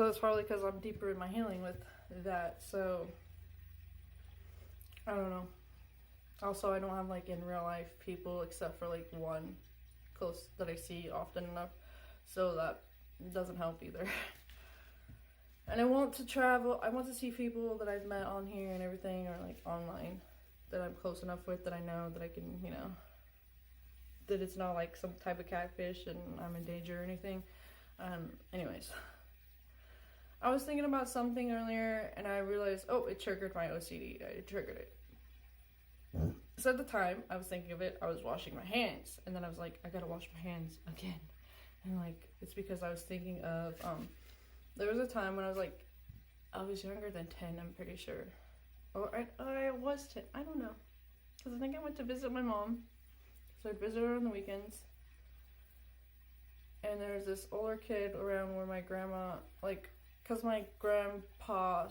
So it's probably because I'm deeper in my healing with that. So I don't know. Also, I don't have like in real life people except for like one close that I see often enough. So that doesn't help either. And I want to travel. I want to see people that I've met on here and everything, or like online, that I'm close enough with that I know that I can, you know, that it's not like some type of catfish and I'm in danger or anything. Anyways, I was thinking about something earlier and I realized, oh, it triggered my OCD. It triggered it. So at the time I was thinking of it, I was washing my hands, and then I was like, I gotta wash my hands again. And like, it's because I was thinking of, there was a time when I was younger than 10, I'm pretty sure. Or I was 10, I don't know. Because I think I went to visit my mom. So I'd visit her on the weekends. And there was this older kid around where my grandma, like, because my grandpa,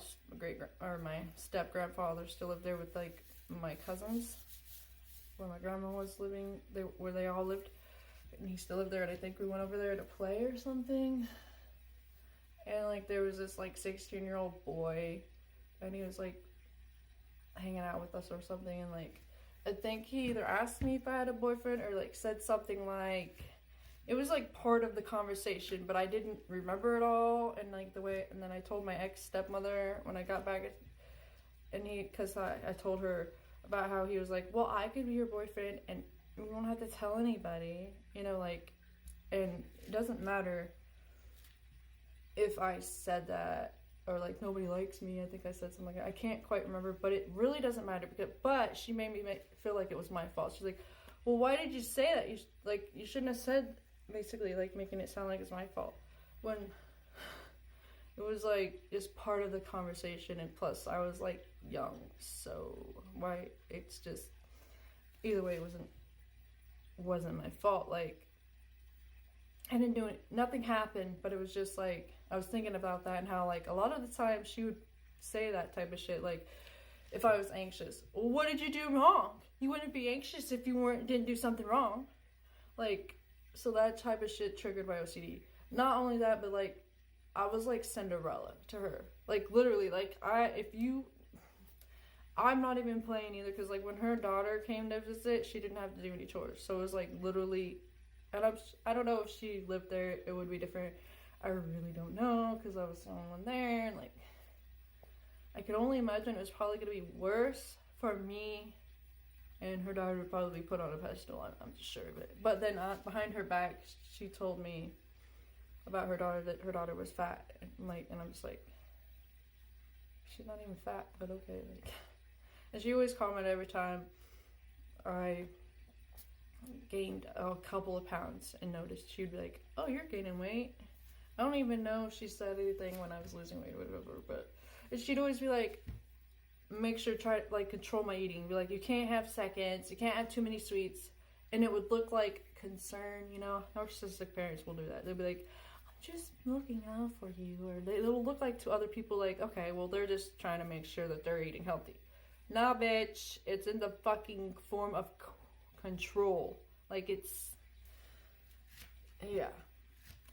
my step-grandfather still lived there with, like, my cousins. Where my grandma was living, where they all lived. And he still lived there, and I think we went over there to play or something. And, like, there was this, like, 16-year-old boy, and he was, like, hanging out with us or something, and, like, I think he either asked me if I had a boyfriend or, like, said something like, it was, like, part of the conversation, but I didn't remember it all, and, like, and then I told my ex-stepmother when I got back, and because I told her about how he was like, well, I could be your boyfriend, and we won't have to tell anybody, you know, like, and it doesn't matter if I said that, or like, nobody likes me, I think I said something like that. I can't quite remember, but it really doesn't matter, but she made me feel like it was my fault. She's like, well, why did you say that? You shouldn't have said, basically, like, making it sound like it's my fault, when it was, like, just part of the conversation, and plus, I was, like, young, so why, it's just, either way, it wasn't my fault. Like, I didn't do it, nothing happened, but it was just, like, I was thinking about that, and how, like, a lot of the time, she would say that type of shit, like, if I was anxious, well, what did you do wrong? You wouldn't be anxious if you didn't do something wrong. Like, so that type of shit triggered my OCD. Not only that, but, like, I was like Cinderella to her. Like, literally, like, I'm not even playing either, because, like, when her daughter came to visit, she didn't have to do any chores. So it was, like, literally, and I don't know if she lived there, it would be different. I really don't know, because I was the only one there, and, like, I could only imagine it was probably going to be worse for me, and her daughter would probably be put on a pedestal, I'm just sure of it. But then behind her back, she told me about her daughter, that her daughter was fat, and I'm just like, she's not even fat, but okay, like, and she always commented every time I gained a couple of pounds and noticed, she'd be like, oh, you're gaining weight. I don't even know if she said anything when I was losing weight or whatever, but she'd always be like, make sure, try to, like, control my eating, be like, you can't have seconds, you can't have too many sweets, and it would look like concern, you know. Narcissistic parents will do that. They'll be like, just looking out for you, or it'll look like to other people like, okay, well, they're just trying to make sure that they're eating healthy. Nah, bitch, it's in the fucking form of control. Like, it's, yeah.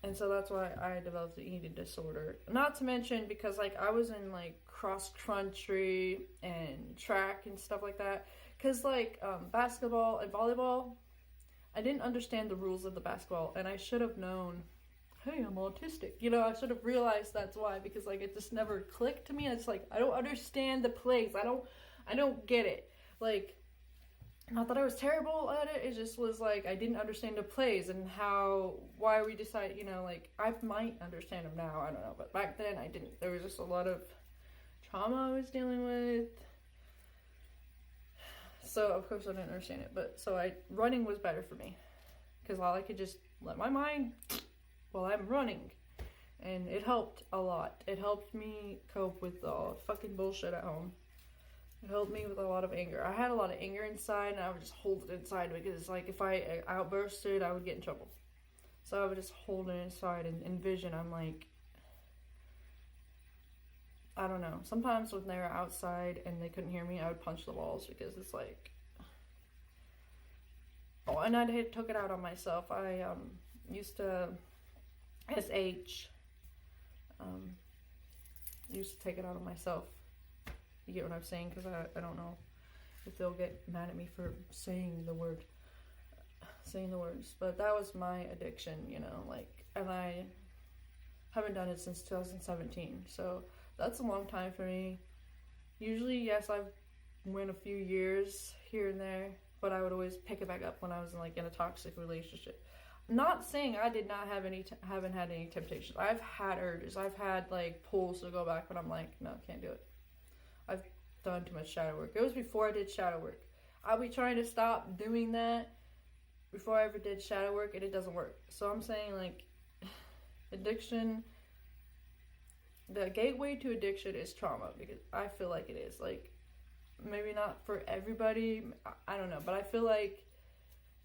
And so that's why I developed the eating disorder. Not to mention, because, like, I was in, like, cross country and track and stuff like that, because, like, basketball and volleyball, I didn't understand the rules of the basketball, and I should have known, hey, I'm autistic. You know, I should have realized that's why, because, like, it just never clicked to me. It's like, I don't understand the plays. I don't get it. Like, not that I was terrible at it. It just was like, I didn't understand the plays and why we decided, you know, like, I might understand them now. I don't know. But back then I didn't. There was just a lot of trauma I was dealing with. So, of course, I didn't understand it. But, so running was better for me, because I could just let my mind while I'm running, and it helped a lot. It helped me cope with the fucking bullshit at home. It helped me with a lot of anger. I had a lot of anger inside, and I would just hold it inside, because, like, if I outbursted, I would get in trouble. So I would just hold it inside and envision, I'm like, I don't know. Sometimes when they were outside and they couldn't hear me, I would punch the walls, because it's like, oh, and I took it out on myself. I used to SH used to take it out on myself. You get what I'm saying? Because I don't know if they'll get mad at me for saying the words. But that was my addiction, you know, like, and I haven't done it since 2017. So that's a long time for me. Usually, yes, I've went a few years here and there, but I would always pick it back up when I was in a toxic relationship. Not saying I did not haven't had any temptations. I've had urges. I've had pulls to go back, but I'm like, no, can't do it. I've done too much shadow work. It was before I did shadow work. I'll be trying to stop doing that before I ever did shadow work, and it doesn't work. So I'm saying addiction. The gateway to addiction is trauma, because I feel like it is. Maybe not for everybody. I don't know, but I feel like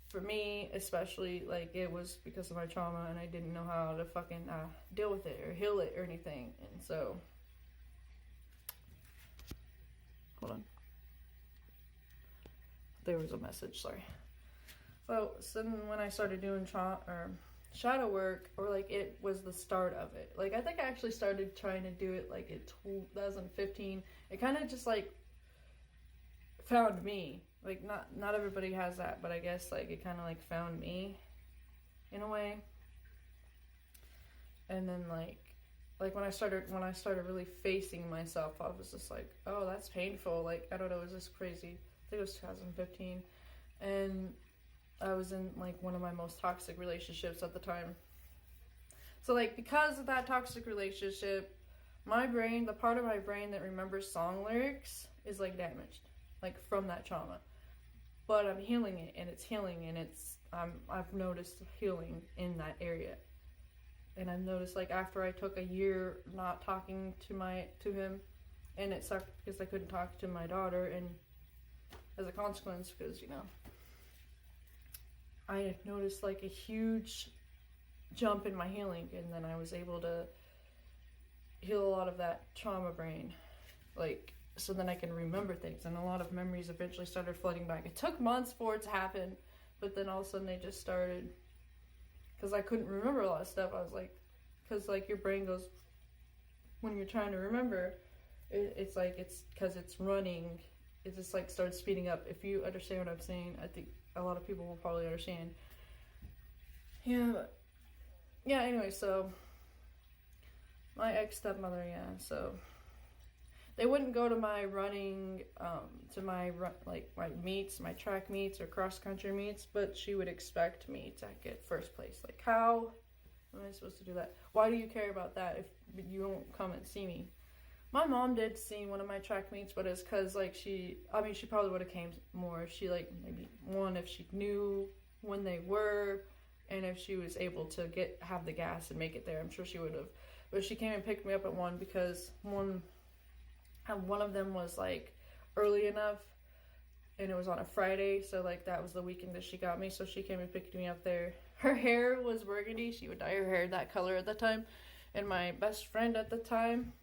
for me, especially, it was because of my trauma, and I didn't know how to fucking deal with it or heal it or anything. And so, hold on. There was a message, sorry. So then when I started doing shadow work, or it was the start of it. I think I actually started trying to do it in 2015. It kind of just found me. Not everybody has that, but I guess it kind of found me in a way. And then when I started really facing myself, I was just oh, that's painful. I don't know, it was just crazy. I think it was 2015, and I was in one of my most toxic relationships at the time. So because of that toxic relationship, my brain, the part of my brain that remembers song lyrics, is damaged, from that trauma. But I'm healing it, and it's healing, and I've noticed healing in that area. And I've noticed after I took a year not talking to him, and it sucked because I couldn't talk to my daughter, and as a consequence, because I noticed a huge jump in my healing, and then I was able to heal a lot of that trauma brain, so then I can remember things, and a lot of memories eventually started flooding back. It took months for it to happen, but then all of a sudden they just started, because I couldn't remember a lot of stuff. I was because your brain goes, when you're trying to remember, it's because it's running, it just starts speeding up. If you understand what I'm saying, I think a lot of people will probably understand. Yeah, anyway, so my ex-stepmother, so they wouldn't go to my running, my meets, my track meets or cross-country meets, but she would expect me to get first place. How am I supposed to do that? Why do you care about that if you won't come and see me? My mom did see one of my track meets, but it's because, she probably would have came more if she, maybe, one, if she knew when they were, and if she was able to have the gas and make it there. I'm sure she would have. But she came and picked me up at one, because one of them was early enough, and it was on a Friday, so that was the weekend that she got me, so she came and picked me up there. Her hair was burgundy. She would dye her hair that color at the time, and my best friend at the time,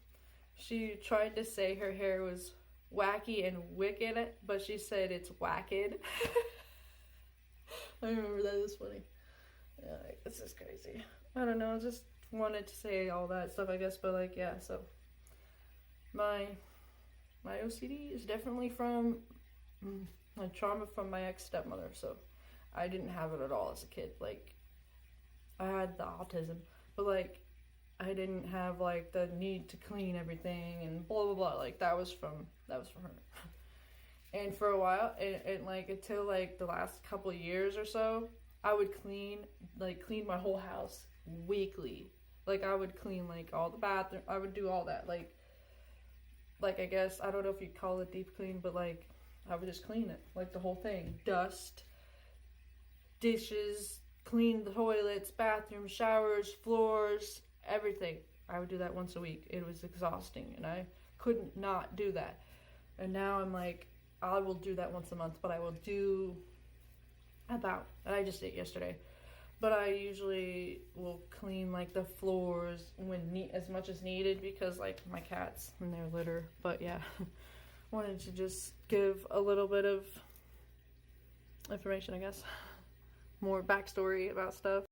she tried to say her hair was wacky and wicked, but she said it's wacked. I remember that. Is funny. Yeah, this is crazy. I don't know, I just wanted to say all that stuff, I guess, but yeah, so my OCD is definitely from my trauma from my ex-stepmother. So I didn't have it at all as a kid. I had the autism, but I didn't have the need to clean everything and blah blah blah. That was from her. And for a while, and until the last couple of years or so, I would clean my whole house weekly. I would clean all the bathroom. I would do all that. I guess, I don't know if you'd call it deep clean, but I would just clean it, the whole thing. Dust, dishes, clean the toilets, bathrooms, showers, floors, everything. I would do that once a week. It was exhausting, and I couldn't not do that. And now I'm I will do that once a month, but I will do and I just did yesterday. But I usually will clean the floors as much as needed, because my cats and their litter. But yeah, wanted to just give a little bit of information, I guess, more backstory about stuff.